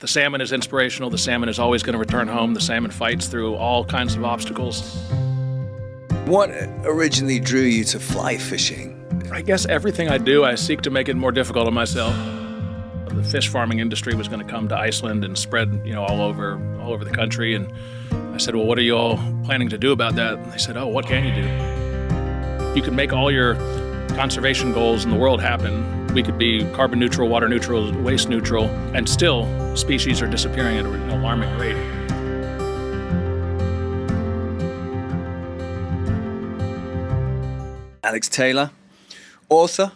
The salmon is inspirational. The salmon is always going to return home. The salmon fights through all kinds of obstacles. What originally drew you to fly fishing? I guess everything I do, I seek to make it more difficult on myself. The fish farming industry was going to come to Iceland and spread, all over the country. And I said, well, what are you all planning to do about that? And they said, oh, what can you do? You can make all your conservation goals in the world happen. We could be carbon neutral, water neutral, waste neutral, and still species are disappearing at an alarming rate. Alex Taylor, author,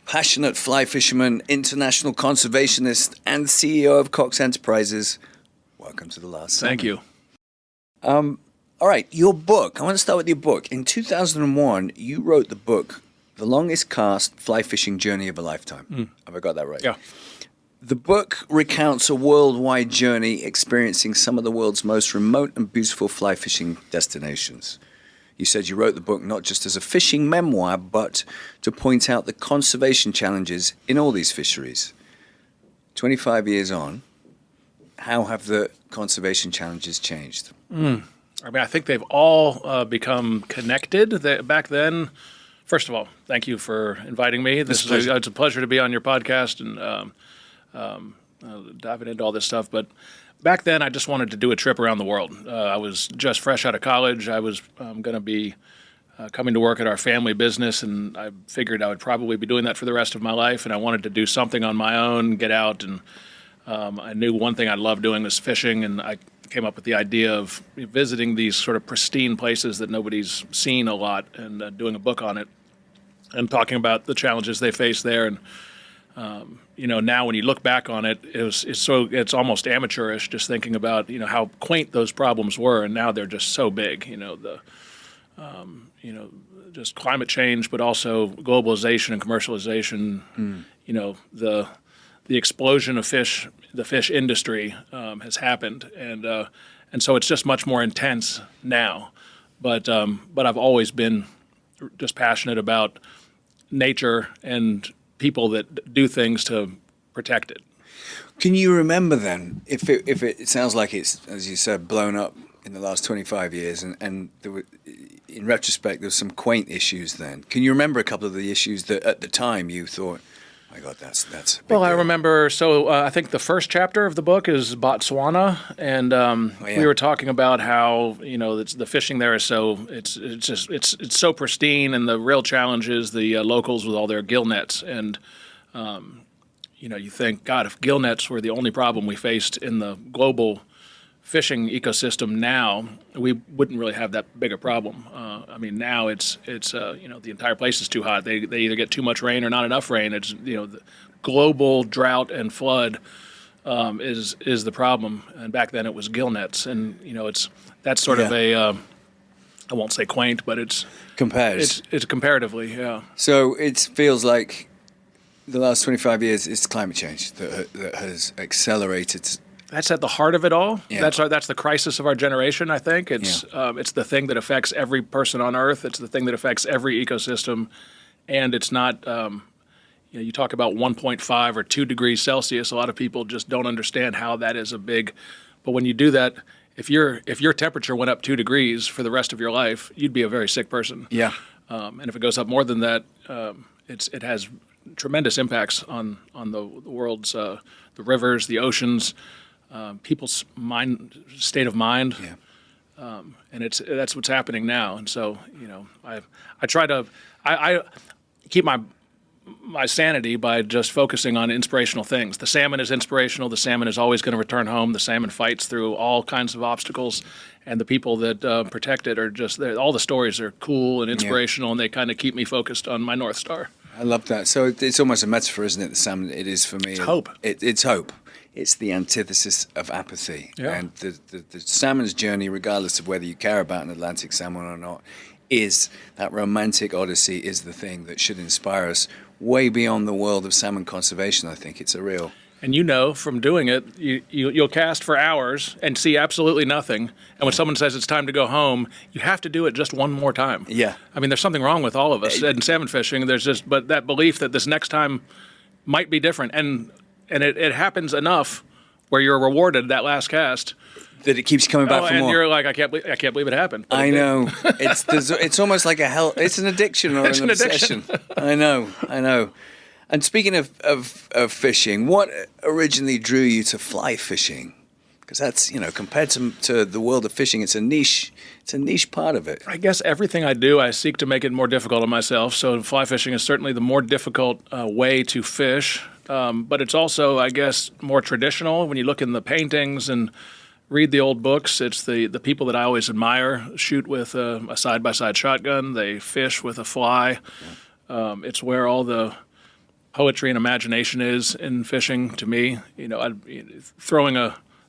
passionate fly fisherman, international conservationist, and CEO of Cox Enterprises. Welcome to the Last Salmon. Thank you. All right, your book. I want to start with your book. In 2001, you wrote the book, The Longest Cast Fly Fishing Journey of a Lifetime. Have I got that right? Yeah. The book recounts a worldwide journey experiencing some of the world's most remote and beautiful fly fishing destinations. You said you wrote the book not just as a fishing memoir, but to point out the conservation challenges in all these fisheries. 25 years on, how have the conservation challenges changed? I think they've all become connected. Back then, first of all, thank you for inviting me. It's a pleasure to be on your podcast and diving into all this stuff. But back then, I just wanted to do a trip around the world. I was just fresh out of college. I was going to be coming to work at our family business, and I figured I would probably be doing that for the rest of my life. And I wanted to do something on my own, get out. And I knew one thing I loved doing was fishing, and I came up with the idea of visiting these sort of pristine places that nobody's seen a lot and doing a book on it and talking about the challenges they face there. And now when you look back on it, it's almost amateurish just thinking about how quaint those problems were, and now they're just so big. Just climate change, but also globalization and commercialization. The explosion of the fish industry has happened, and so it's just much more intense now. But I've always been just passionate about nature and people that do things to protect it. Can you remember then, if it sounds like it's, as you said, blown up in the last 25 years, and there were, in retrospect, there were some quaint issues then. Can you remember a couple of the issues that at the time you thought, oh my God, that's a big deal? I remember, I think the first chapter of the book is Botswana, and we were talking about how, the fishing there is it's so pristine, and the real challenge is the locals with all their gill nets. And, you think, God, if gill nets were the only problem we faced in the global fishing ecosystem now, we wouldn't really have that big a problem. Now it's the entire place is too hot. They either get too much rain or not enough rain. It's the global drought and flood is the problem. And back then it was gill nets, and that's sort of a I won't say quaint, but it's comparatively, yeah. So it feels like the last 25 years is climate change that has accelerated. That's at the heart of it all. Yeah. That's the crisis of our generation, I think. It's the thing that affects every person on Earth. It's the thing that affects every ecosystem. And it's not, you talk about 1.5 or 2 degrees Celsius. A lot of people just don't understand how that is a big, but when you do that, if your temperature went up 2 degrees for the rest of your life, you'd be a very sick person. Yeah. And if it goes up more than that, it has tremendous impacts on the world's, the rivers, the oceans, people's state of mind, and that's what's happening now. And so, I try to I keep my sanity by just focusing on inspirational things. The salmon is inspirational. The salmon is always going to return home. The salmon fights through all kinds of obstacles, and the people that protect it are just all the stories are cool and inspirational, and they kind of keep me focused on my North Star. I love that. So it's almost a metaphor, isn't it? The salmon, it is for me. It's hope. It's hope. It's the antithesis of apathy. Yeah. And the salmon's journey, regardless of whether you care about an Atlantic salmon or not, is that romantic odyssey is the thing that should inspire us way beyond the world of salmon conservation. I think it's a real... And from doing it, you'll cast for hours and see absolutely nothing. And when someone says it's time to go home, you have to do it just one more time. Yeah. There's something wrong with all of us in salmon fishing. But that belief that this next time might be different. And it happens enough where you're rewarded that last cast. That it keeps coming back for and more. you're like, I can't believe it happened. But I know. It's almost like it's an addiction or an obsession. I know. And speaking of fishing, what originally drew you to fly fishing? Because that's, compared to the world of fishing, it's a niche part of it. I guess everything I do, I seek to make it more difficult on myself. So fly fishing is certainly the more difficult way to fish. But it's also, I guess, more traditional. When you look in the paintings and read the old books, it's the people that I always admire shoot with a side-by-side shotgun. They fish with a fly. It's where all the poetry and imagination is in fishing to me.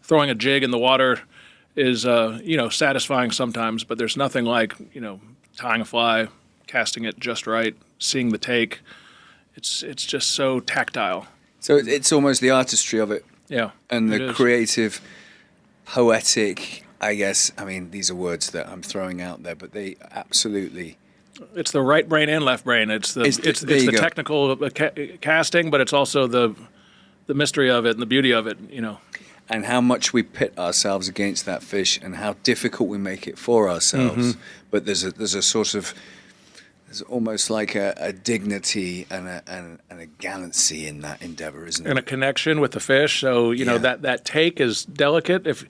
Throwing a jig in the water is satisfying sometimes, but there's nothing like tying a fly, casting it just right, seeing the take. It's just so tactile. So it's almost the artistry of it. Yeah. And the creative, poetic, I guess. I mean, these are words that I'm throwing out there, but they absolutely. It's the right brain and left brain. It's the technical casting, but it's also the mystery of it and the beauty of it. And how much we pit ourselves against that fish, and how difficult we make it for ourselves. Mm-hmm. But there's a sort of, there's almost like a dignity and a gallancy in that endeavor, isn't it? And a connection with the fish. So that take is delicate. If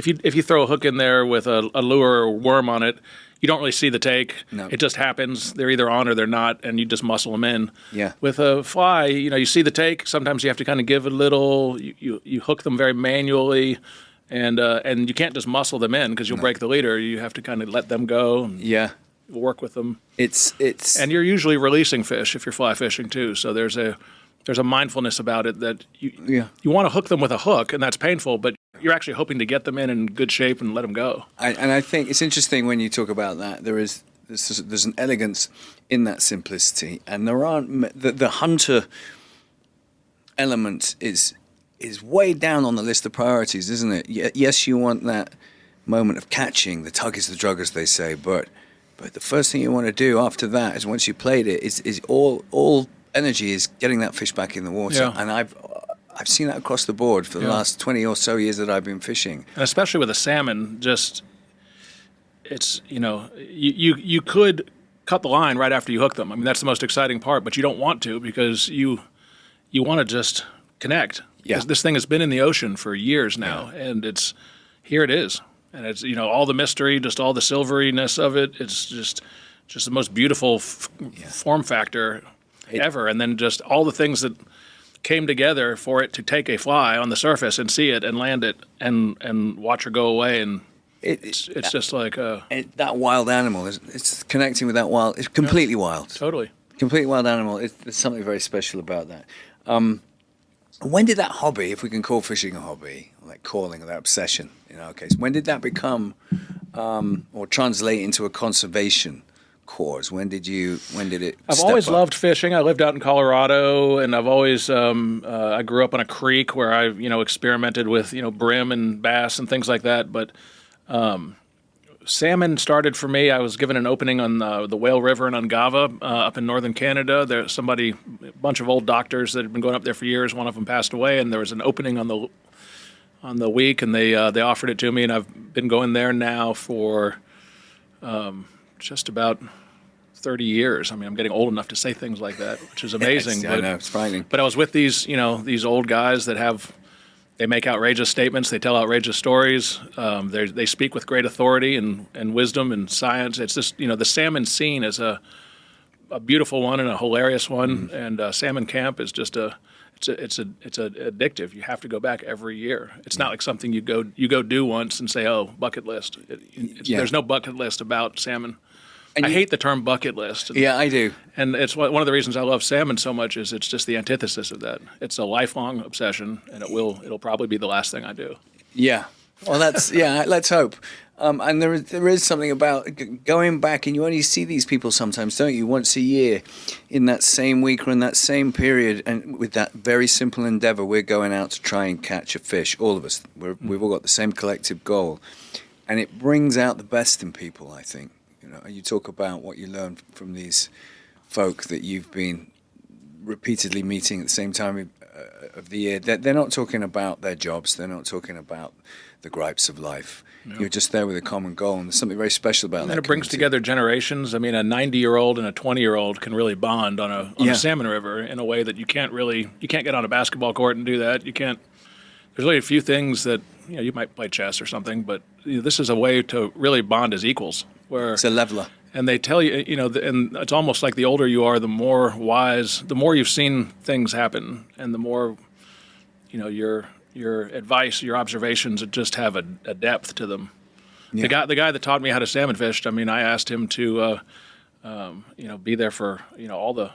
you throw a hook in there with a lure or worm on it, you don't really see the take. No. It just happens. They're either on or they're not, and you just muscle them in. Yeah. With a fly, you see the take. Sometimes you have to kind of give a little. You hook them very manually, and you can't just muscle them in because you'll break the leader. You have to kind of let them go. And work with them. It's and you're usually releasing fish if you're fly fishing too. So there's a mindfulness about it that you want to hook them with a hook, and that's painful, but you're actually hoping to get them in good shape and let them go. And I think it's interesting when you talk about that. There's an elegance in that simplicity, and there aren't the hunter element is way down on the list of priorities, isn't it? Yes, you want that moment of catching. The tug is the drug, as they say, but the first thing you want to do after that is, once you played it, is all energy is getting that fish back in the water. Yeah. And I've seen that across the board for the last 20 or so years that I've been fishing. And especially with a salmon, it's you could cut the line right after you hook them. I mean, that's the most exciting part, but you don't want to, because you want to just connect. Yeah. This thing has been in the ocean for years now, and here it is. And it's all the mystery, just all the silveriness of it. It's just the most beautiful form factor ever. And then just all the things that came together for it to take a fly on the surface and see it and land it and watch her go away. And it's just like that wild animal. It's connecting with that wild. It's completely wild. Totally. Completely wild animal. There's something very special about that. When did that hobby, if we can call fishing a hobby, like calling, that obsession in our case, when did that become or translate into a conservation cause? When did it? I've always loved fishing. I lived out in Colorado, and I've always I grew up on a creek where I experimented with brim and bass and things like that. But salmon started for me. I was given an opening on the Whale River in Ungava up in northern Canada. There's a bunch of old doctors that had been going up there for years. One of them passed away, and there was an opening on the week, and they offered it to me, and I've been going there now for just about 30 years. I mean, I'm getting old enough to say things like that, which is amazing. I know, it's frightening. But I was with these old guys that they make outrageous statements, they tell outrageous stories, they speak with great authority and wisdom and science. It's just, the salmon scene is a beautiful one and a hilarious one, and Salmon Camp is just it's addictive. You have to go back every year. It's not like something you go do once and say, oh, bucket list. There's no bucket list about salmon. I hate the term bucket list. Yeah, I do. And it's one of the reasons I love salmon so much is it's just the antithesis of that. It's a lifelong obsession, and it'll probably be the last thing I do. Yeah. Well, let's hope. And there is something about going back, and you only see these people sometimes, don't you? Once a year, in that same week or in that same period, and with that very simple endeavor, we're going out to try and catch a fish. All of us, we've all got the same collective goal, and it brings out the best in people, I think. You talk about what you learn from these folk that you've been repeatedly meeting at the same time of the year. They're not talking about their jobs. They're not talking about the gripes of life. No. You're just there with a common goal, and there's something very special about that. And it brings together generations. I mean, a 90-year-old and a 20-year-old can really bond on a salmon river in a way that you can't get on a basketball court and do that. You can't. There's really a few things that you might play chess or something, but this is a way to really bond as equals. Where it's a leveler. And they tell you, and it's almost like the older you are, the more wise, the more you've seen things happen, and the more, your advice, your observations just have a depth to them. Yeah. The guy that taught me how to salmon fish, I mean, I asked him to, be there for all the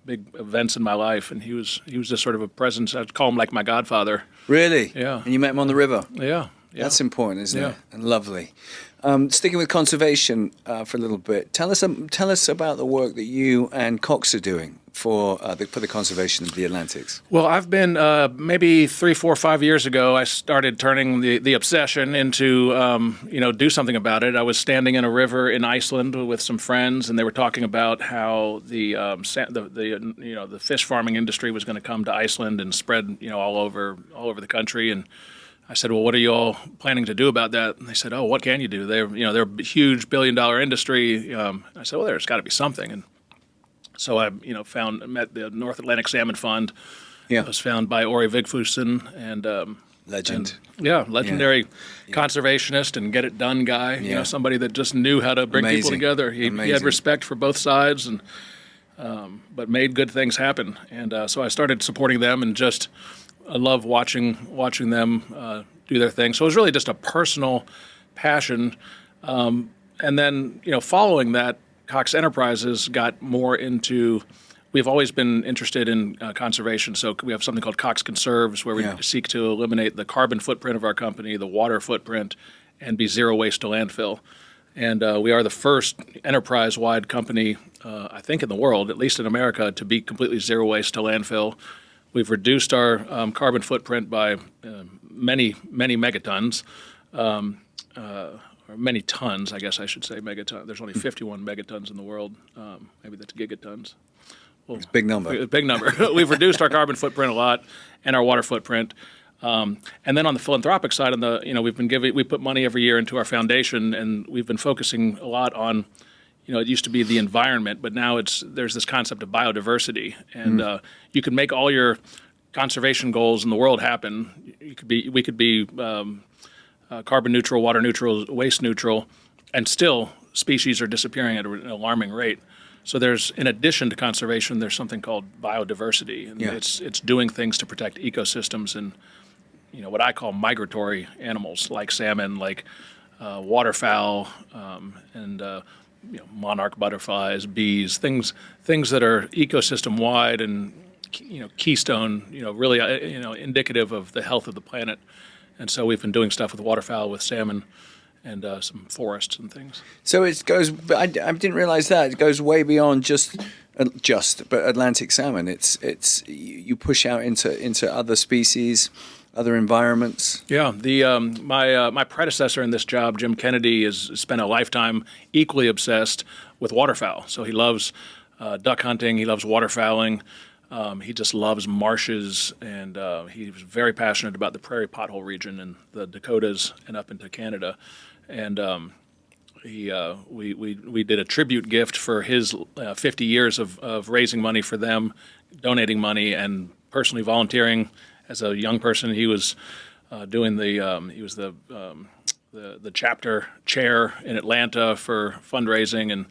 big events in my life, and he was just sort of a presence. I'd call him like my godfather. Really? Yeah. And you met him on the river. Yeah. That's important, isn't it? And lovely. Sticking with conservation for a little bit, tell us about the work that you and Cox are doing for the conservation of the Atlantics. Well, I've been maybe 3, 4, 5 years ago. I started turning the obsession into do something about it. I was standing in a river in Iceland with some friends, and they were talking about how the fish farming industry was going to come to Iceland and spread all over the country. And I said, well, what are you all planning to do about that? And they said, oh, what can you do? They're a huge billion-dollar industry. I said, well, there's got to be something. And so I, met the North Atlantic Salmon Fund. Yeah. It was founded by Ori Vigfusson and legend. Legendary conservationist and get it done guy. Somebody that just knew how to bring people together. He had respect for both sides and but made good things happen. And so I started supporting them and just. I love watching them do their thing. So it was really just a personal passion. And then, following that, Cox Enterprises got more into. We've always been interested in conservation. So we have something called Cox Conserves, where we seek to eliminate the carbon footprint of our company, the water footprint, and be zero waste to landfill. And we are the first enterprise-wide company, I think, in the world, at least in America, to be completely zero waste to landfill. We've reduced our carbon footprint by many megatons, or many tons, I guess I should say megatons. There's only 51 megatons in the world. Maybe that's gigatons. Well, it's a big number. Big number. We've reduced our carbon footprint a lot and our water footprint. And then on the philanthropic side, we put money every year into our foundation, and we've been focusing a lot on. It used to be the environment, but now there's this concept of biodiversity, and you can make all your conservation goals in the world happen. We could be carbon neutral, water neutral, waste neutral, and still species are disappearing at an alarming rate. So in addition to conservation, there's something called biodiversity, and it's doing things to protect ecosystems and what I call migratory animals like salmon, like waterfowl, and monarch butterflies, bees, things that are ecosystem wide and keystone, really indicative of the health of the planet. And so we've been doing stuff with waterfowl, with salmon, and some forests and things. So it goes. But I didn't realize that it goes way beyond but Atlantic salmon. It's you push out into other species. Other environments. Yeah, my predecessor in this job, Jim Kennedy, has spent a lifetime equally obsessed with waterfowl. So he loves duck hunting. He loves waterfowling. He just loves marshes, and he was very passionate about the prairie pothole region in the Dakotas and up into Canada. And we did a tribute gift for his 50 years of raising money for them, donating money, and personally volunteering. As a young person, he was doing he was the chapter chair in Atlanta for fundraising and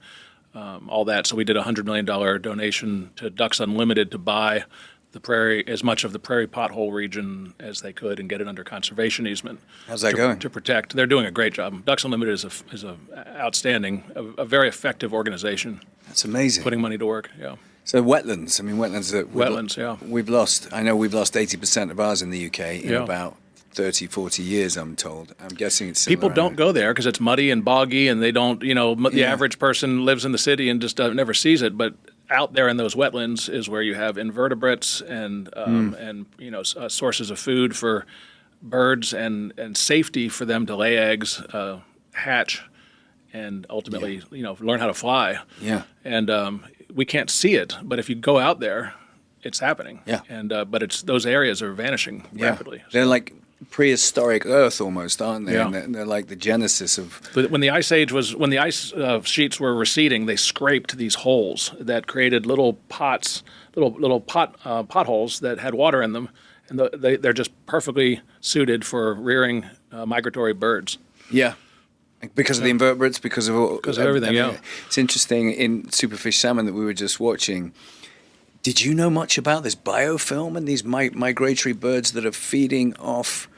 all that. So we did a $100 million donation to Ducks Unlimited to buy as much of the prairie pothole region as they could and get it under conservation easement. How's that going? To protect. They're doing a great job. Ducks Unlimited is a outstanding, a very effective organization. That's amazing. Putting money to work. Yeah. So wetlands. I mean, wetlands. Yeah. We've lost 80% of ours in the UK in about 30, 40 years, I'm told. I'm guessing it's similar. People don't go there because it's muddy and boggy, and they don't, the average person lives in the city and just never sees it. But out there in those wetlands is where you have invertebrates and sources of food for birds and safety for them to lay eggs, hatch, and ultimately, learn how to fly. Yeah. And we can't see it, but if you go out there, it's happening. Yeah. And but it's those areas are vanishing rapidly. They're like prehistoric Earth almost, aren't they? Yeah. And they're like the genesis of. But when the ice age was, when the ice sheets were receding, they scraped these holes that created little pots, little potholes that had water in them, and they're just perfectly suited for rearing migratory birds. Yeah. Because of the invertebrates, because of everything. Yeah. It's interesting in Superfish Salmon that we were just watching. Did you know much about this biofilm and these migratory birds that are feeding off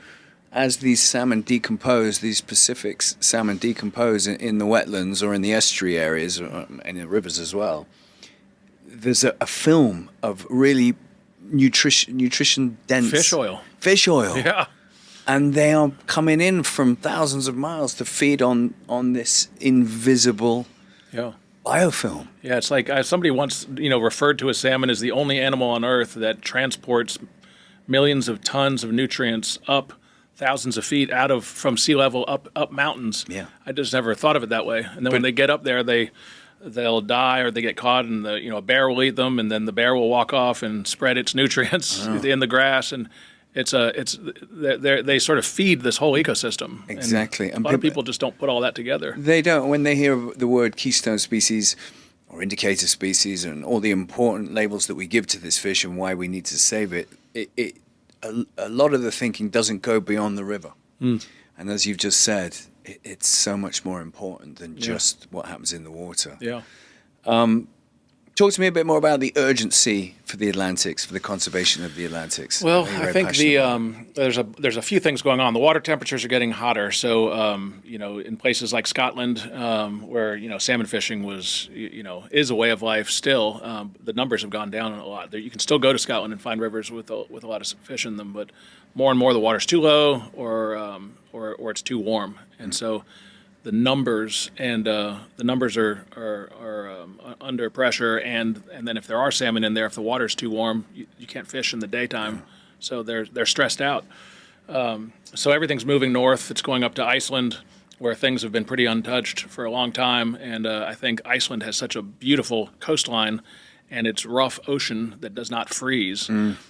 as these salmon decompose, these Pacific salmon decompose in the wetlands or in the estuary areas and in the rivers as well? There's a film of really nutrition dense Fish oil. Fish oil. Yeah. And they are coming in from thousands of miles to feed on this invisible Yeah. biofilm. Yeah, it's like somebody once, referred to a salmon as the only animal on Earth that transports millions of tons of nutrients up thousands of feet from sea level up mountains. Yeah. I just never thought of it that way. And then when they get up there, they'll die or they get caught, and a bear will eat them, and then the bear will walk off and spread its nutrients in the grass, and they sort of feed this whole ecosystem. Exactly. And a lot of people just don't put all that together. They don't. When they hear the word keystone species or indicator species and all the important labels that we give to this fish and why we need to save it, a lot of the thinking doesn't go beyond the river. And as you've just said, it's so much more important than just what happens in the water. Yeah. Talk to me a bit more about the urgency for the Atlantics, for the conservation of the Atlantics. Well, I think there's a few things going on. The water temperatures are getting hotter, so in places like Scotland, where salmon fishing is a way of life still, the numbers have gone down a lot. You can still go to Scotland and find rivers with a lot of fish in them, but more and more the water's too low or it's too warm, and so the numbers are under pressure, and then if there are salmon in there, if the water's too warm, you can't fish in the daytime, so they're stressed out. So everything's moving north. It's going up to Iceland, where things have been pretty untouched for a long time, and I think Iceland has such a beautiful coastline, and it's rough ocean that does not freeze.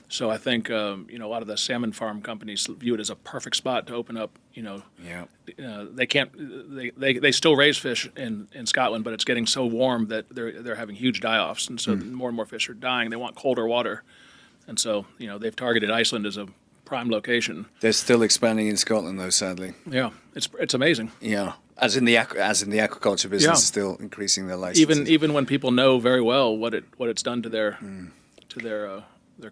So I think a lot of the salmon farm companies view it as a perfect spot to open up. They can't. They still raise fish in Scotland, but it's getting so warm that they're having huge die-offs, and so more and more fish are dying. They want colder water, and so they've targeted Iceland as a prime location. They're still expanding in Scotland, though. Sadly. Yeah, it's amazing. Yeah. As in the aquaculture business, still increasing their licenses. Even when people know very well what it's done to their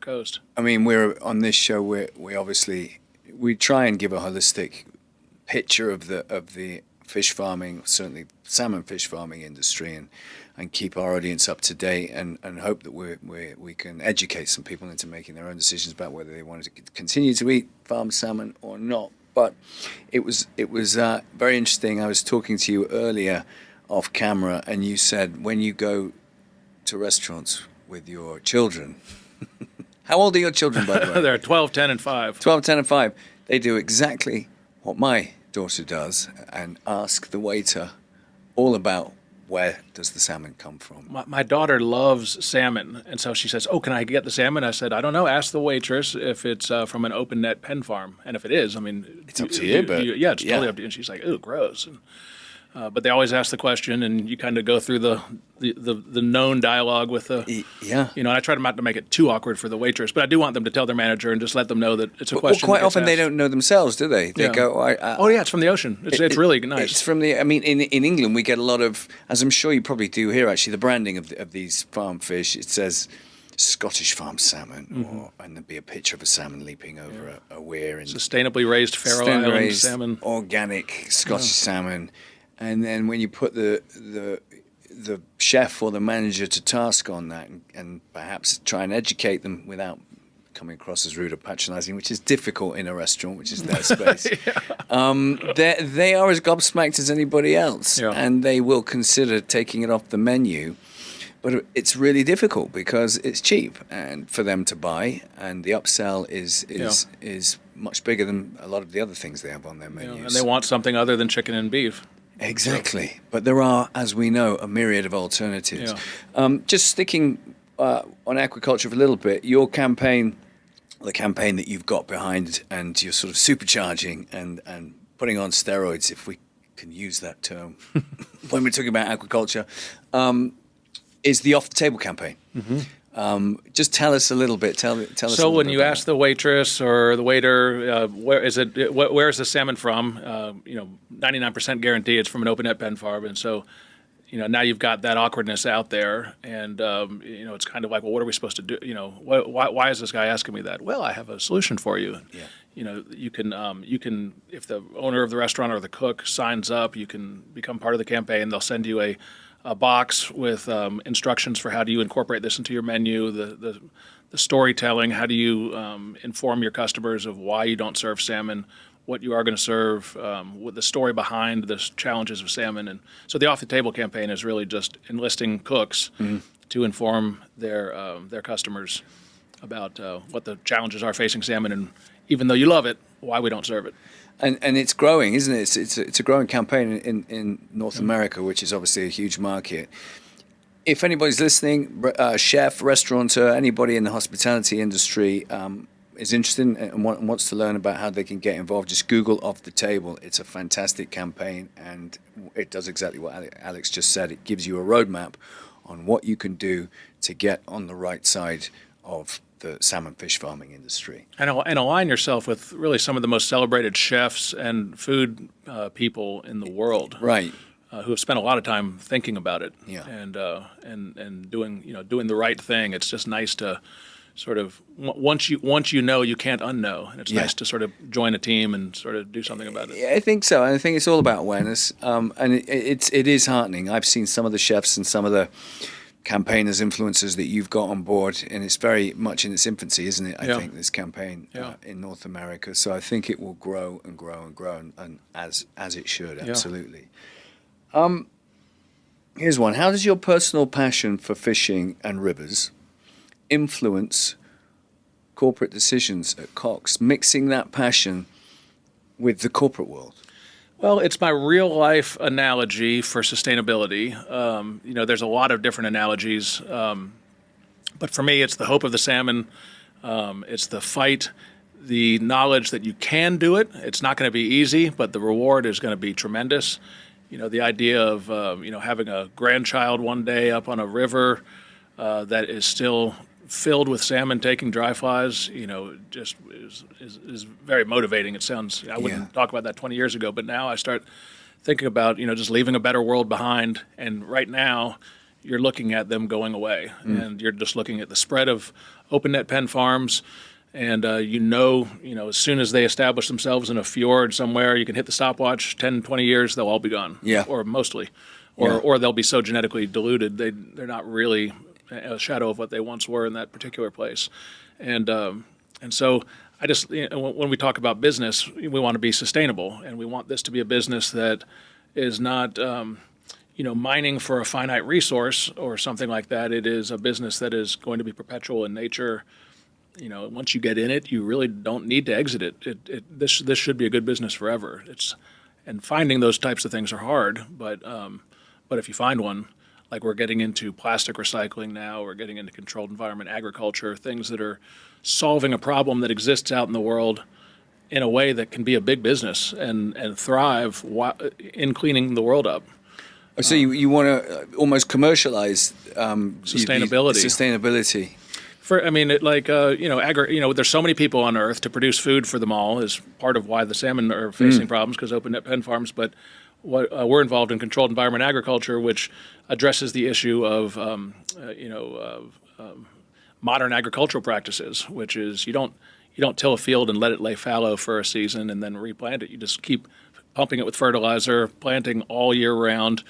coast. I mean, we're on this show. We obviously try and give a holistic picture of the fish farming, certainly salmon fish farming industry, and keep our audience up to date, and hope that we can educate some people into making their own decisions about whether they want to continue to eat farmed salmon or not. But it was very interesting. I was talking to you earlier off camera, and you said when you go to restaurants with your children, how old are your children, by the way? They're 12, 10, and 5. 12, 10, and 5. They do exactly what my daughter does and ask the waiter all about where does the salmon come from. My daughter loves salmon, and so she says, "Oh, can I get the salmon?" I said, "I don't know. Ask the waitress if it's from an open net pen farm, and if it is, I mean, it's up to you." But it's totally up to you." And she's like, "Ooh, gross." But they always ask the question, and you kind of go through the known dialogue with the and I try not to make it too awkward for the waitress, but I do want them to tell their manager and just let them know that it's a question. Well, quite often asked. They don't know themselves, do they? They go, it's from the ocean. It's really nice. It's from the. I mean, in England, we get a lot of, as I'm sure you probably do here. Actually, the branding of these farm fish, it says Scottish farm salmon, and there'd be a picture of a salmon leaping over a weir, and sustainably raised Faroe Island salmon, organic Scottish salmon. And then when you put the chef or the manager to task on that, and perhaps try and educate them without coming across as rude or patronizing, which is difficult in a restaurant, which is their space, they are as gobsmacked as anybody else, and they will consider taking it off the menu. But it's really difficult because it's cheap and for them to buy, and the upsell is much bigger than a lot of the other things they have on their menus. And they want something other than chicken and beef. Exactly. But there are, as we know, a myriad of alternatives. Just sticking on aquaculture for a little bit. Your campaign, the campaign that you've got behind, and you're sort of supercharging and putting on steroids, if we can use that term, when we're talking about aquaculture, is the Off the Table campaign. Just tell us a little bit. Tell us. So when you ask the waitress or the waiter, where is it? Where is the salmon from? 99% guarantee it's from an open net pen farm, and so. Now you've got that awkwardness out there, and it's kind of like, well, what are we supposed to do? Why is this guy asking me that? Well, I have a solution for you. Yeah. You can, if the owner of the restaurant or the cook signs up, you can become part of the campaign. They'll send you a box with instructions for how do you incorporate this into your menu, the storytelling, how do you inform your customers of why you don't serve salmon, what you are going to serve, with the story behind the challenges of salmon. And so the Off the Table campaign is really just enlisting cooks to inform their customers about what the challenges are facing salmon, and even though you love it, why we don't serve it. And it's growing, isn't it? It's a growing campaign in North America, which is obviously a huge market. If anybody's listening, chef, restaurateur, anybody in the hospitality industry, is interested and wants to learn about how they can get involved, just Google Off the Table. It's a fantastic campaign, and it does exactly what Alex just said. It gives you a roadmap on what you can do to get on the right side of the salmon fish farming industry. And align yourself with really some of the most celebrated chefs and food people in the world. Right. Who have spent a lot of time thinking about it. Yeah. And doing the right thing. It's just nice to sort of once you know, you can't unknow, and it's nice to sort of join a team and sort of do something about it. Yeah, I think so, and I think it's all about awareness. And it is heartening. I've seen some of the chefs and some of the campaigners, influencers that you've got on board, and it's very much in its infancy, isn't it? I think this campaign in North America. So I think it will grow and grow and grow, and as it should, absolutely. Here's one. How does your personal passion for fishing and rivers influence corporate decisions at Cox, mixing that passion with the corporate world? Well, it's my real life analogy for sustainability. There's a lot of different analogies, but for me, it's the hope of the salmon. It's the fight, the knowledge that you can do it. It's not going to be easy, but the reward is going to be tremendous. The idea of having a grandchild one day up on a river that is still filled with salmon taking dry flies, just is very motivating. It sounds, I wouldn't talk about that 20 years ago, but now I start thinking about, just leaving a better world behind. And right now you're looking at them going away, and you're just looking at the spread of open net pen farms. And as soon as they establish themselves in a fjord somewhere, you can hit the stopwatch, 10, 20 years, they'll all be gone. Yeah. Or mostly. Or they'll be so genetically diluted, they're not really a shadow of what they once were in that particular place. And so I just, when we talk about business, we want to be sustainable, and we want this to be a business that is not, mining for a finite resource or something like that. It is a business that is going to be perpetual in nature. Once you get in it, you really don't need to exit it. This should be a good business forever. And finding those types of things are hard, but if you find one, like we're getting into plastic recycling now, we're getting into controlled environment agriculture, things that are solving a problem that exists out in the world in a way that can be a big business and thrive in cleaning the world up. So you want to almost commercialize sustainability. Sustainability. There's so many people on Earth to produce food for them all is part of why the salmon are facing problems, because open net pen farms. But we're involved in controlled environment agriculture, which addresses the issue of modern agricultural practices, which is you don't till a field and let it lay fallow for a season and then replant it. You just keep pumping it with fertilizer, planting all year round,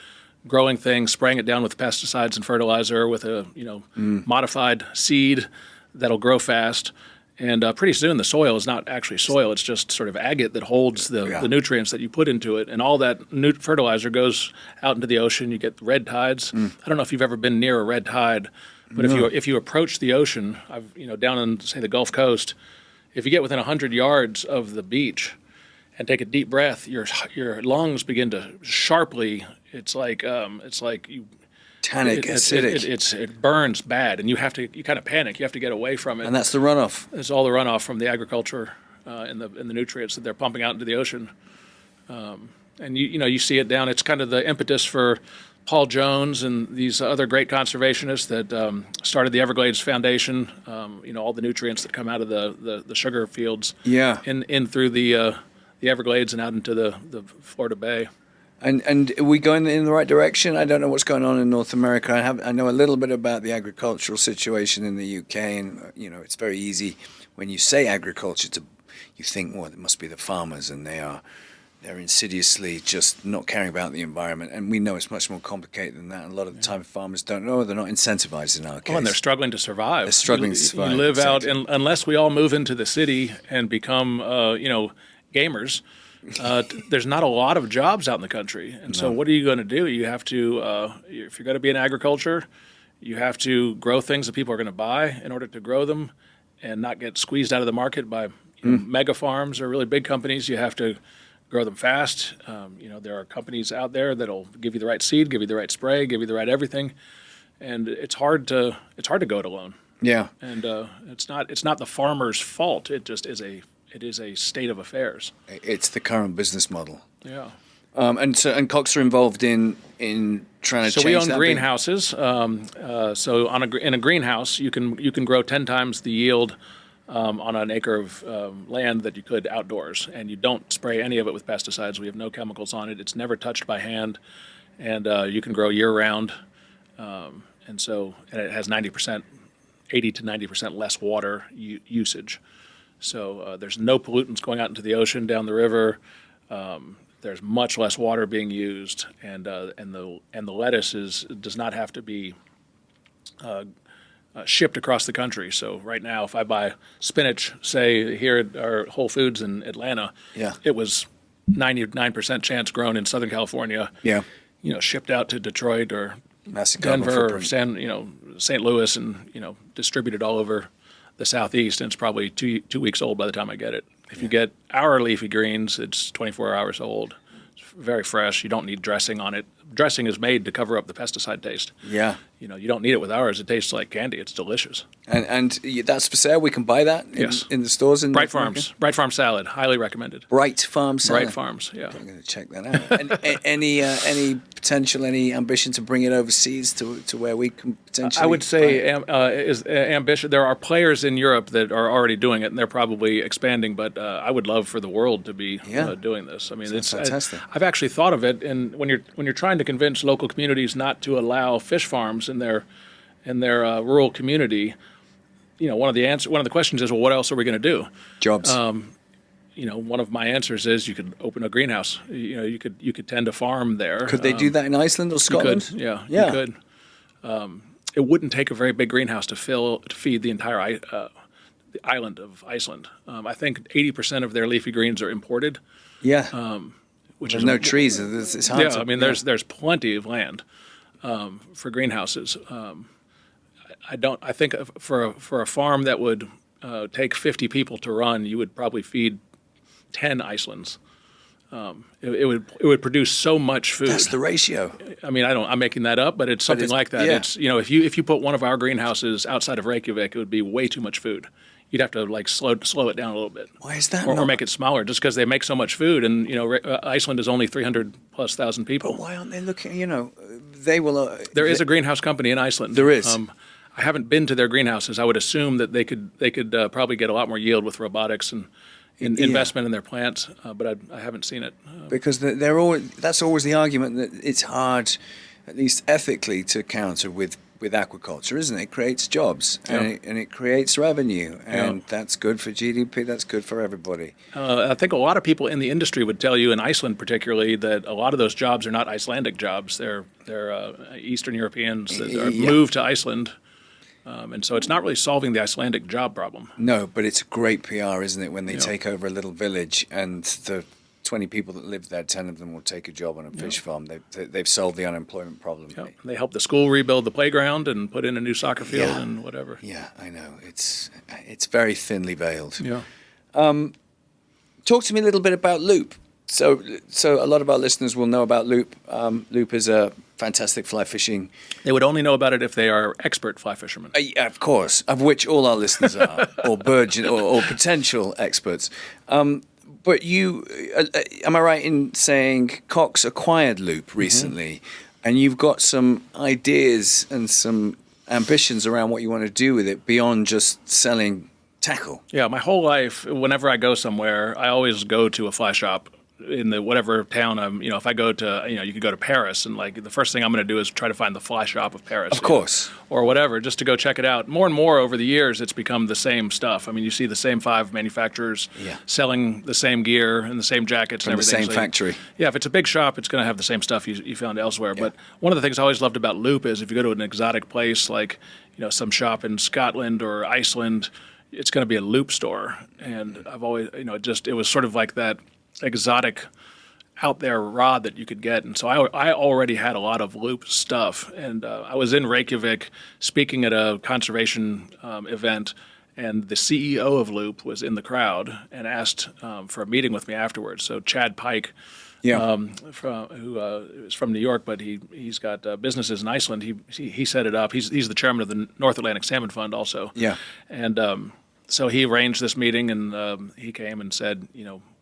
growing things, spraying it down with pesticides and fertilizer with a modified seed that'll grow fast. And pretty soon the soil is not actually soil, it's just sort of agate that holds the nutrients that you put into it. And all that fertilizer goes out into the ocean. You get red tides. I don't know if you've ever been near a red tide, but if you approach the ocean, down on, say, the Gulf Coast, if you get within 100 yards of the beach and take a deep breath, your lungs begin to sharply, it's like you Tannic, acidic. It burns bad, and you kind of panic. You have to get away from it. And that's the runoff. It's all the runoff from the agriculture and the nutrients that they're pumping out into the ocean. And you see it down. It's kind of the impetus for Paul Jones and these other great conservationists that started the Everglades Foundation. All the nutrients that come out of the sugar fields. Yeah. In through the Everglades and out into the Florida Bay. And are we going in the right direction? I don't know what's going on in North America. I know a little bit about the agricultural situation in the UK, and it's very easy when you say agriculture you think, well, it must be the farmers, and they're insidiously just not caring about the environment. And we know it's much more complicated than that. And a lot of the time, farmers don't know, they're not incentivized in our case. Oh, and they're struggling to survive. They're struggling to survive. You live out, unless we all move into the city and become, gamers. There's not a lot of jobs out in the country, and so what are you going to do? You have to, if you're going to be in agriculture, you have to grow things that people are going to buy in order to grow them, and not get squeezed out of the market by mega farms or really big companies. You have to grow them fast. There are companies out there that'll give you the right seed, give you the right spray, give you the right everything, and it's hard to go it alone. Yeah, and it's not the farmer's fault. It just is a state of affairs. It's the current business model. Yeah. And Cox are involved in trying to change that. So we own greenhouses. So in a greenhouse, you can grow 10 times the yield on an acre of land that you could outdoors, and you don't spray any of it with pesticides. We have no chemicals on it. It's never touched by hand, and you can grow year round. And it has 80 to 90% less water usage. So there's no pollutants going out into the ocean, down the river. There's much less water being used, and the lettuce does not have to be shipped across the country. So right now, if I buy spinach, say here at our Whole Foods in Atlanta, it was 99% chance grown in Southern California. Yeah, shipped out to Detroit or Denver or St. Louis, and distributed all over the Southeast, and it's probably two weeks old by the time I get it. If you get our leafy greens, it's 24 hours old. It's very fresh. You don't need dressing on it. Dressing is made to cover up the pesticide taste. Yeah. You don't need it with ours. It tastes like candy. It's delicious. And that's for sale? We can buy that in the stores? Bright Farms. Bright Farm salad. Highly recommended. Bright Farm salad? Bright Farms, yeah. I'm going to check that out. And any potential, any ambition to bring it overseas to where we can potentially? I would say is ambition. There are players in Europe that are already doing it, and they're probably expanding, but I would love for the world to be doing this. I mean, it's fantastic. I've actually thought of it, and when you're trying to convince local communities not to allow fish farms in their rural community, one of the questions is, well, what else are we going to do? Jobs. One of my answers is you could open a greenhouse. You could tend to farm there. Could they do that in Iceland or Scotland? You could, you could. It wouldn't take a very big greenhouse to feed the entire the island of Iceland. I think 80% of their leafy greens are imported. Yeah. Which there's no trees. It's hard. Yeah, I mean, there's plenty of land for greenhouses. I think for a farm that would take 50 people to run, you would probably feed 10 Icelands. It would produce so much food. That's the ratio. I mean, I'm making that up, but it's something like that. Yeah. It's if you put one of our greenhouses outside of Reykjavik, it would be way too much food. You'd have to slow it down a little bit. Why is that? Or make it smaller, just because they make so much food, and Iceland is only 300,000+ people. But why aren't they looking? They will. There is a greenhouse company in Iceland. There is. I haven't been to their greenhouses. I would assume that they could probably get a lot more yield with robotics and investment in their plants, but I haven't seen it. Because that's always the argument that it's hard, at least ethically, to counter with aquaculture, isn't it? It creates jobs and it creates revenue, and that's good for GDP. That's good for everybody. I think a lot of people in the industry would tell you, in Iceland particularly, that a lot of those jobs are not Icelandic jobs. They're Eastern Europeans that are moved to Iceland. And so it's not really solving the Icelandic job problem. No, but it's great PR, isn't it, when they take over a little village and the 20 people that live there, 10 of them will take a job on a fish farm. They've solved the unemployment problem. Yep. They help the school rebuild the playground and put in a new soccer field and whatever. Yeah, I know. It's very thinly veiled. Yeah. Talk to me a little bit about Loop. So a lot of our listeners will know about Loop. Loop is a fantastic fly fishing. They would only know about it if they are expert fly fishermen. Yeah, of course, of which all our listeners are, or or potential experts. But you, am I right in saying Cox acquired Loop recently, and you've got some ideas and some ambitions around what you want to do with it beyond just selling tackle? Yeah, my whole life, whenever I go somewhere, I always go to a fly shop in the whatever town I'm. If I go to, you could go to Paris, and like the first thing I'm going to do is try to find the fly shop of Paris. Of course. Or whatever, just to go check it out. More and more over the years, it's become the same stuff. I mean, you see the same 5 manufacturers selling the same gear and the same jackets and everything. The same factory. Yeah, if it's a big shop, it's going to have the same stuff you found elsewhere. Yeah. But one of the things I always loved about Loop is if you go to an exotic place like, some shop in Scotland or Iceland, it's going to be a Loop store. And I've always, it was sort of like that exotic out there rod that you could get. And so I already had a lot of Loop stuff. And I was in Reykjavik speaking at a conservation event, and the CEO of Loop was in the crowd and asked for a meeting with me afterwards. So Chad Pike, who is from New York, but he's got businesses in Iceland. He set it up. He's the chairman of the North Atlantic Salmon Fund also. Yeah. And so he arranged this meeting, and he came and said,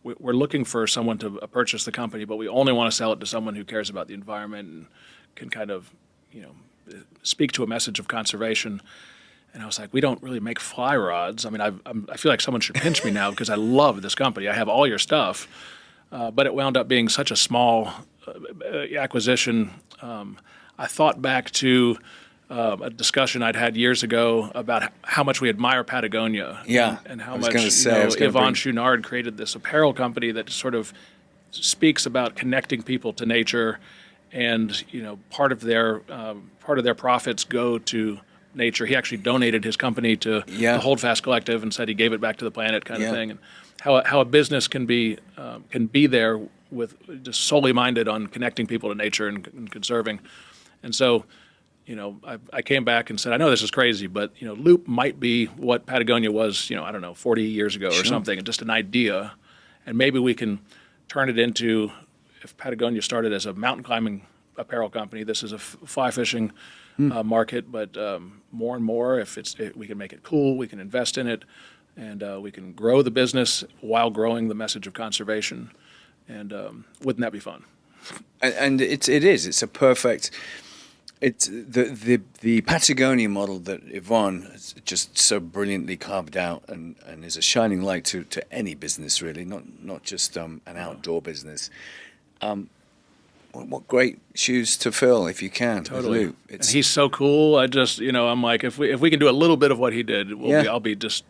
we're looking for someone to purchase the company, but we only want to sell it to someone who cares about the environment and can kind of, speak to a message of conservation. And I was like, we don't really make fly rods. I mean, I feel like someone should pinch me now because I love this company. I have all your stuff. But it wound up being such a small acquisition. I thought back to a discussion I'd had years ago about how much we admire Patagonia. Yeah, and how much Yvon Chouinard created this apparel company that sort of speaks about connecting people to nature, and part of their profits go to nature. He actually donated his company to the Holdfast Collective and said he gave it back to the planet, kind of thing. And how a business can be there with just solely minded on connecting people to nature and conserving. And so, I came back and said, I know this is crazy, but Loop might be what Patagonia was, 40 years ago or something, and just an idea, and maybe we can turn it into, if Patagonia started as a mountain climbing apparel company, this is a fly fishing market, but more and more, if we can make it cool, we can invest in it, and we can grow the business while growing the message of conservation, and wouldn't that be fun? And it is. It's a perfect. It's the Patagonia model that Yvon has just so brilliantly carved out and is a shining light to any business, really, not just an outdoor business. What great shoes to fill if you can. Totally. With Loop. And he's so cool. I just, I'm like, if we can do a little bit of what he did, I'll be just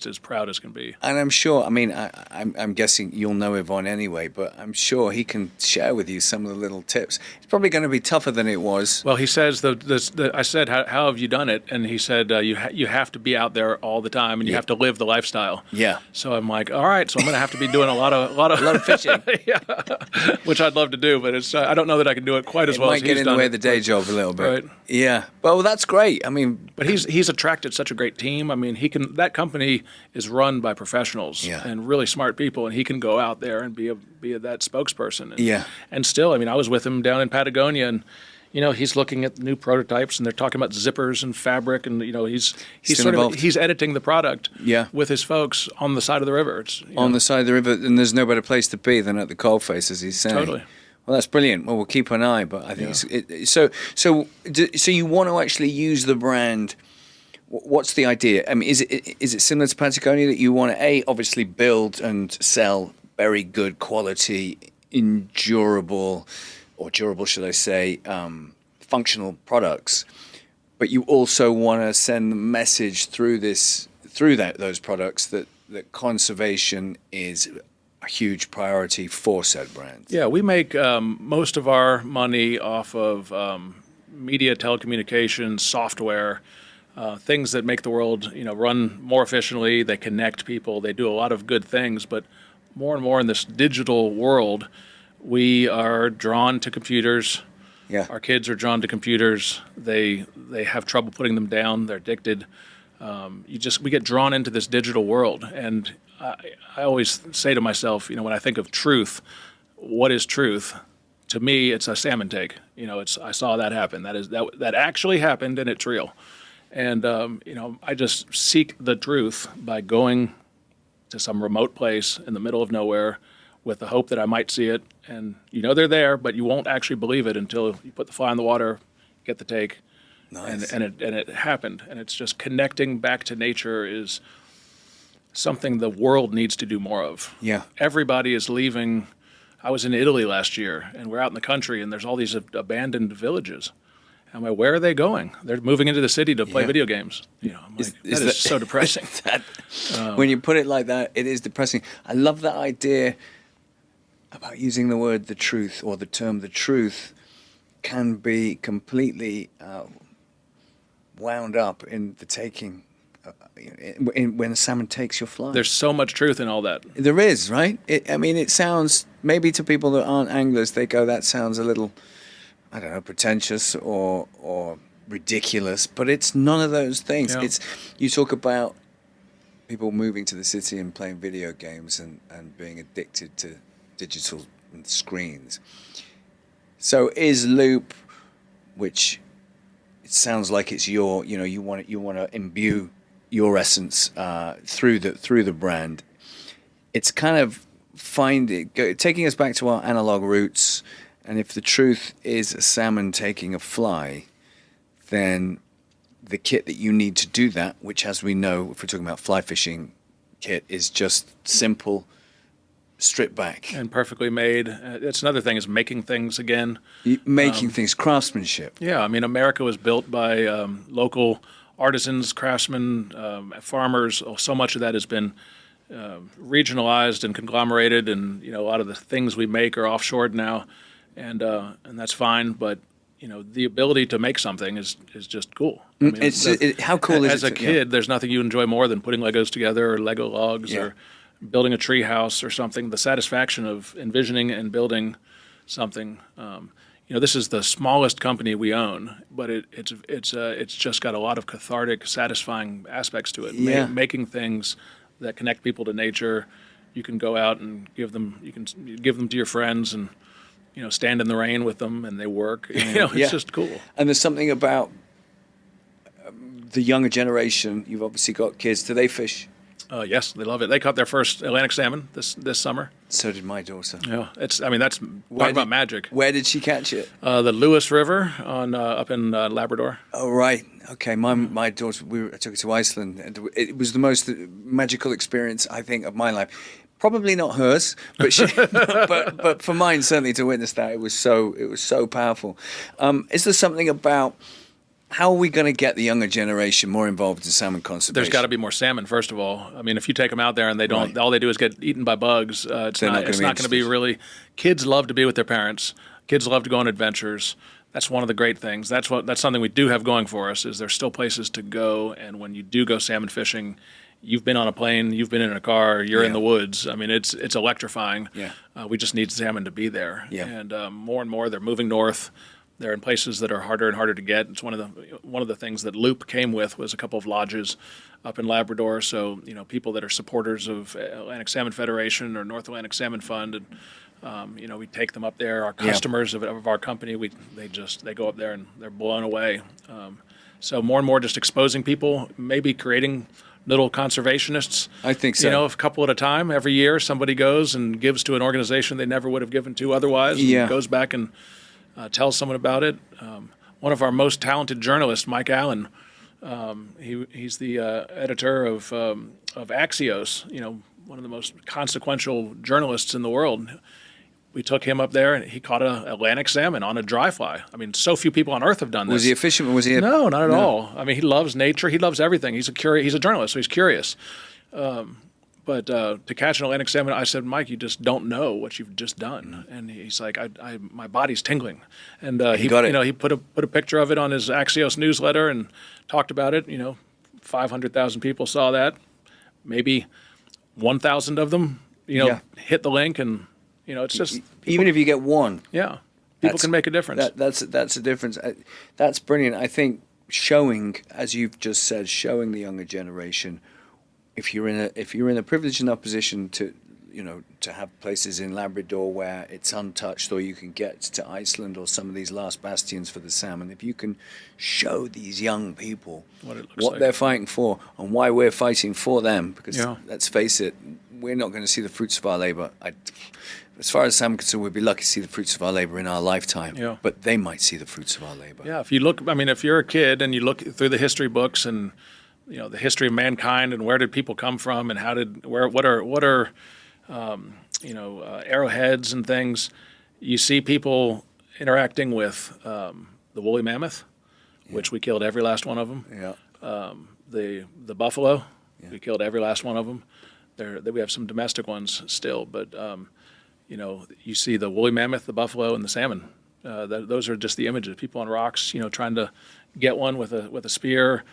as proud as can be. And I'm sure, I'm guessing you'll know Yvon anyway, but I'm sure he can share with you some of the little tips. It's probably going to be tougher than it was. Well, he says, I said, how have you done it? And he said, you have to be out there all the time, and you have to live the lifestyle. Yeah. So I'm like, all right, so I'm going to have to be doing a lot of fishing. Yeah, which I'd love to do, but it's I don't know that I can do it quite as well as he's done. It might get in the way of the day job a little bit. Right. Yeah. Well, that's great. But he's attracted such a great team. That company is run by professionals and really smart people, and he can go out there and be that spokesperson. And still, I was with him down in Patagonia, and he's looking at new prototypes, and they're talking about zippers and fabric, and he's editing the product with his folks on the side of the river. On the side of the river, and there's no better place to be than at the coalface, as he's saying. Totally. Well, that's brilliant. Well, we'll keep an eye, but I think so you want to actually use the brand. What's the idea? Is it similar to Patagonia that you want to obviously build and sell very good quality, durable, should I say, functional products, but you also want to send the message through those products that conservation is a huge priority for said brands. Yeah, we make most of our money off of media, telecommunications, software, things that make the world run more efficiently. They connect people. They do a lot of good things. But more and more in this digital world, we are drawn to computers. Yeah. Our kids are drawn to computers. They have trouble putting them down. They're addicted. We get drawn into this digital world, and I always say to myself, when I think of truth, what is truth, to me, it's a salmon take. I saw that happen. That actually happened, and it's real. And I just seek the truth by going to some remote place in the middle of nowhere with the hope that I might see it. And they're there, but you won't actually believe it until you put the fly in the water, get the take. Nice. And it happened. And it's just connecting back to nature is something the world needs to do more of. Yeah. Everybody is leaving. I was in Italy last year, and we're out in the country, and there's all these abandoned villages. I'm like, where are they going? They're moving into the city to play video games. I'm like, that is so depressing. When you put it like that, it is depressing. I love that idea about using the word the truth, or the term the truth can be completely wound up in the taking, when a salmon takes your fly. There's so much truth in all that. There is, right? It sounds, maybe to people that aren't anglers, they go, that sounds a little, I don't know, pretentious or ridiculous, but it's none of those things. Yeah. You talk about people moving to the city and playing video games and being addicted to digital screens. So is Loop, which it sounds like it's you want to imbue your essence through the brand. It's kind of taking us back to our analog roots. And if the truth is a salmon taking a fly, then the kit that you need to do that, which, as we know, if we're talking about fly fishing kit, is just simple, stripped back. And perfectly made. That's another thing, is making things again. Making things, craftsmanship. Yeah, America was built by local artisans, craftsmen, farmers. So much of that has been regionalized and conglomerated, and a lot of the things we make are offshored now. And that's fine, but the ability to make something is just cool. How cool is it? As a kid, there's nothing you enjoy more than putting Legos together, or Lego logs, or building a tree house or something. The satisfaction of envisioning and building something. This is the smallest company we own, but it's just got a lot of cathartic, satisfying aspects to it. Yeah. Making things that connect people to nature. You can go out and give them. You can give them to your friends and stand in the rain with them, and they work. It's just cool. And there's something about the younger generation. You've obviously got kids. Do they fish? Yes, they love it. They caught their first Atlantic salmon this summer. So did my daughter. Yeah, that's talk about magic. Where did she catch it? The Lewis River up in Labrador. Oh, right. Okay, my daughter. I took her to Iceland, and it was the most magical experience, I think, of my life. Probably not hers, but but for mine, certainly, to witness that, it was so powerful. Is there something about how are we going to get the younger generation more involved in salmon conservation? There's got to be more salmon, first of all. If you take them out there and they don't, all they do is get eaten by bugs. It's not going to be really. Kids love to be with their parents. Kids love to go on adventures. That's one of the great things. That's something we do have going for us. Is there's still places to go, and when you do go salmon fishing, you've been on a plane, you've been in a car, you're in the woods. It's electrifying. Yeah. We just need salmon to be there. Yeah. And more and more, they're moving north. They're in places that are harder and harder to get. It's one of the things that Loop came with was a couple of lodges up in Labrador. So people that are supporters of Atlantic Salmon Federation or North Atlantic Salmon Fund, and we take them up there. Our customers of our company, they go up there and they're blown away. So more and more, just exposing people, maybe creating little conservationists. I think so. A couple at a time. Every year, somebody goes and gives to an organization they never would have given to otherwise. Yeah. And goes back and tells someone about it. One of our most talented journalists, Mike Allen, he's the editor of Axios. One of the most consequential journalists in the world. We took him up there, and he caught an Atlantic salmon on a dry fly. So few people on Earth have done this. Was he a fisherman? Was he? No, not at all. He loves nature. He loves everything. He's a journalist, so he's curious. But to catch an Atlantic salmon, I said, Mike, you just don't know what you've just done. And he's like, my body's tingling. And he got it. He put a picture of it on his Axios newsletter and talked about it. 500,000 people saw that. Maybe 1,000 of them, hit the link, and it's just even if you get one. Yeah, people can make a difference. That's a difference. That's brilliant. I think showing, as you've just said, showing the younger generation, if you're in a privileged enough position to to have places in Labrador where it's untouched, or you can get to Iceland or some of these last bastions for the salmon. If you can show these young people what they're fighting for and why we're fighting for them, because let's face it, we're not going to see the fruits of our labor. As far as I'm concerned, we'd be lucky to see the fruits of our labor in our lifetime, but they might see the fruits of our labor. Yeah, if you look, if you're a kid and you look through the history books and the history of mankind and where did people come from and what are arrowheads and things, you see people interacting with the woolly mammoth, which we killed every last one of them. Yeah. The buffalo, we killed every last one of them. We have some domestic ones still, but you see the woolly mammoth, the buffalo, and the salmon. Those are just the images. People on rocks, trying to get one with a spear,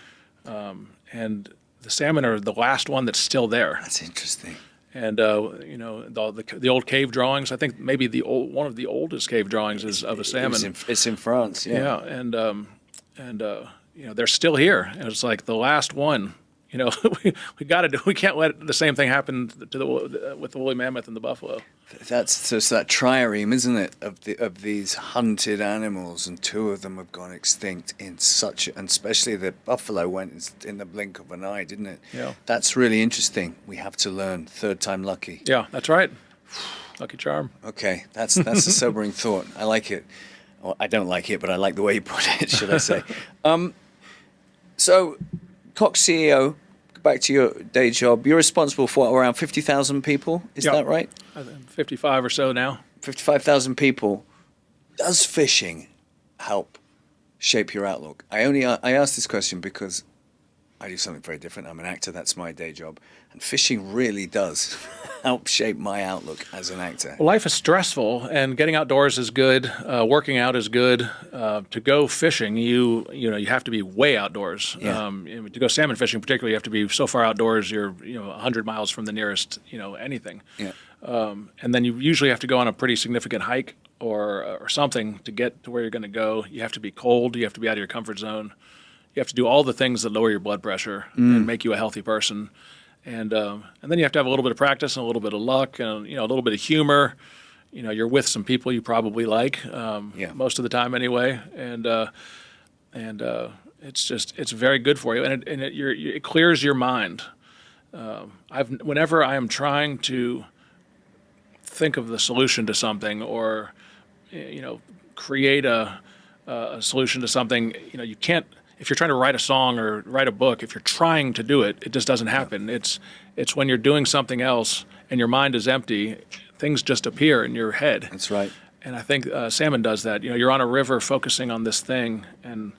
and the salmon are the last one that's still there. That's interesting. And the old cave drawings. I think maybe one of the oldest cave drawings is of a salmon. It's in France. Yeah. Yeah, and they're still here. And it's like the last one. We got to do. We can't let the same thing happen with the woolly mammoth and the buffalo. That's just that trireme, isn't it, of these hunted animals, and two of them have gone extinct and especially the buffalo went in the blink of an eye, didn't it? Yeah. That's really interesting. We have to learn. Third time lucky. Yeah, that's right. Lucky charm. Okay, that's a sobering thought. I like it. Well, I don't like it, but I like the way you put it. Should I say? So, Cox CEO. Back to your day job, you're responsible for around 50,000 people, is that right? 55 or so now. 55,000 people. Does fishing help shape your outlook? I ask this question because I do something very different. I'm an actor, that's my day job. And fishing really does help shape my outlook as an actor. Well, life is stressful, and getting outdoors is good. Working out is good. To go fishing, you have to be way outdoors. Yeah. To go salmon fishing, particularly, you have to be so far outdoors. You're 100 miles from the nearest anything. Yeah. And then you usually have to go on a pretty significant hike or something to get to where you're going to go. You have to be cold. You have to be out of your comfort zone. You have to do all the things that lower your blood pressure and make you a healthy person. And then you have to have a little bit of practice and a little bit of luck and a little bit of humor. You're with some people you probably like most of the time anyway, and it's very good for you, and it clears your mind. Whenever I am trying to think of the solution to something or create a solution to something, you can't. If you're trying to write a song or write a book, if you're trying to do it, it just doesn't happen. It's when you're doing something else and your mind is empty, things just appear in your head. That's right. And I think salmon does that. You're on a river focusing on this thing, and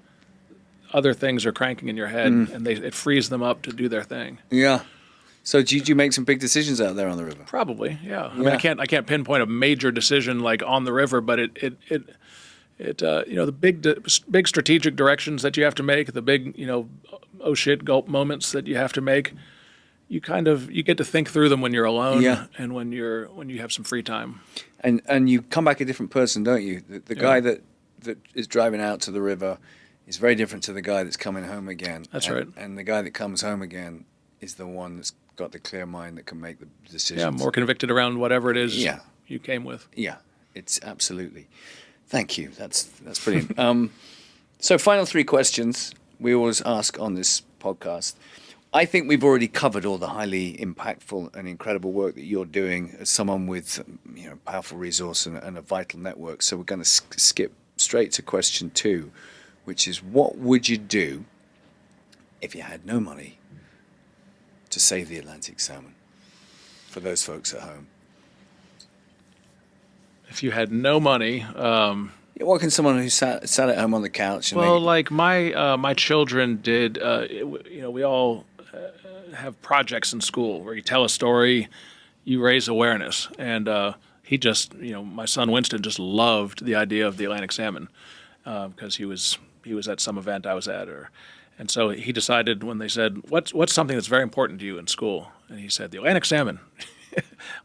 other things are cranking in your head, and it frees them up to do their thing. Yeah. So did you make some big decisions out there on the river? Probably, yeah. I can't pinpoint a major decision like on the river, but the big strategic directions that you have to make, the big, oh shit gulp moments that you have to make, you get to think through them when you're alone and when you have some free time. And you come back a different person, don't you? The guy that is driving out to the river is very different to the guy that's coming home again. That's right. And the guy that comes home again is the one that's got the clear mind that can make the decisions. Yeah, more convicted around whatever it is you came with. Yeah, it's absolutely. Thank you. That's brilliant. So final three questions we always ask on this podcast. I think we've already covered all the highly impactful and incredible work that you're doing as someone with powerful resource and a vital network. So we're going to skip straight to question 2, which is what would you do if you had no money to save the Atlantic salmon for those folks at home? If you had no money, what can someone who sat at home on the couch? Like my children did. We all have projects in school where you tell a story, you raise awareness, and he just, my son Winston just loved the idea of the Atlantic salmon because he was at some event I was at, and so he decided when they said, "What's something that's very important to you in school?" and he said, "The Atlantic salmon."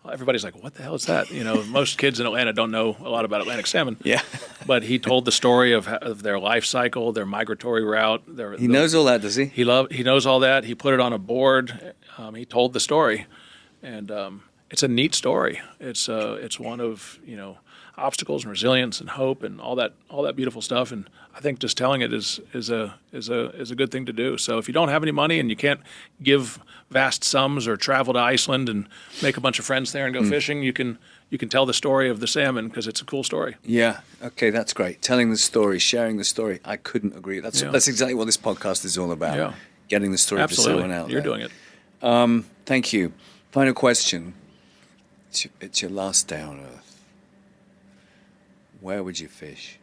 Well, everybody's like, what the hell is that? Most kids in Atlanta don't know a lot about Atlantic salmon. Yeah. But he told the story of their life cycle, their migratory route. He knows all that, does he? He knows all that. He put it on a board. He told the story. And it's a neat story. It's one of, obstacles and resilience and hope and all that beautiful stuff. And I think just telling it is a good thing to do. So if you don't have any money and you can't give vast sums or travel to Iceland and make a bunch of friends there and go fishing, you can tell the story of the salmon because it's a cool story. Yeah. Okay, that's great. Telling the story, sharing the story. I couldn't agree. That's exactly what this podcast is all about. Yeah. Getting the story of the salmon out there. You're doing it. Thank you. Final question. It's your last day on Earth. Where would you fish,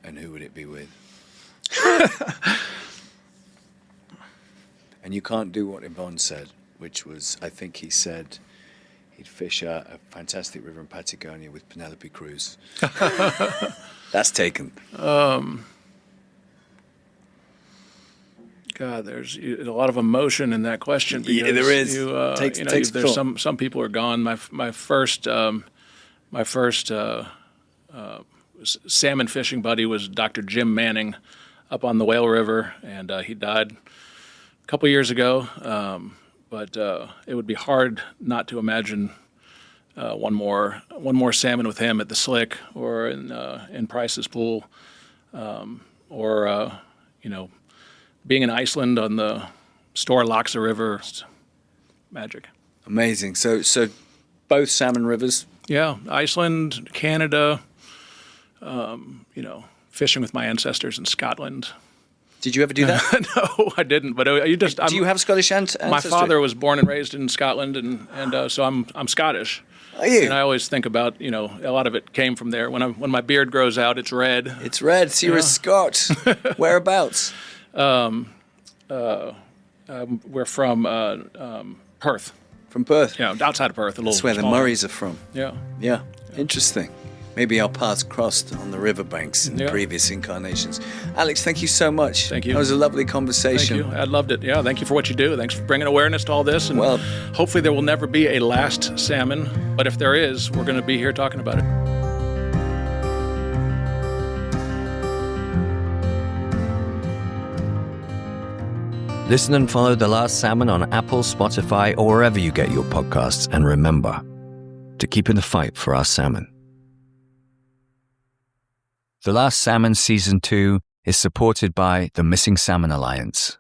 and who would it be with? And you can't do what Yvonne said, which was, I think he said he'd fish a fantastic river in Patagonia with Penelope Cruz. That's taken. God, there's a lot of emotion in that question. Yeah, there is. There's some people are gone. My first salmon fishing buddy was Dr. Jim Manning up on the Whale River, and he died a couple years ago. But it would be hard not to imagine one more salmon with him at the Slick or in Price's Pool, or being in Iceland on the Stor Laxa River. It's magic. Amazing. So both salmon rivers. Yeah, Iceland, Canada. Fishing with my ancestors in Scotland. Did you ever do that? No, I didn't. But do you have Scottish ancestry? My father was born and raised in Scotland, and so I'm Scottish. Are you? And I always think about a lot of it came from there. When my beard grows out, it's red. It's red. So you're a Scot. Whereabouts? We're from Perth. From Perth. Yeah, outside of Perth, a little. That's where the smaller. Murrays are from. Yeah. Yeah. Interesting. Maybe our paths crossed on the riverbanks in previous incarnations. Alex, thank you so much. Thank you. That was a lovely conversation. Thank you. I loved it. Yeah, thank you for what you do. Thanks for bringing awareness to all this. And hopefully there will never be a last salmon. But if there is, we're going to be here talking about it. Listen and follow The Last Salmon on Apple, Spotify, or wherever you get your podcasts. And remember to keep in the fight for our salmon. The Last Salmon Season 2 is supported by the Missing Salmon Alliance.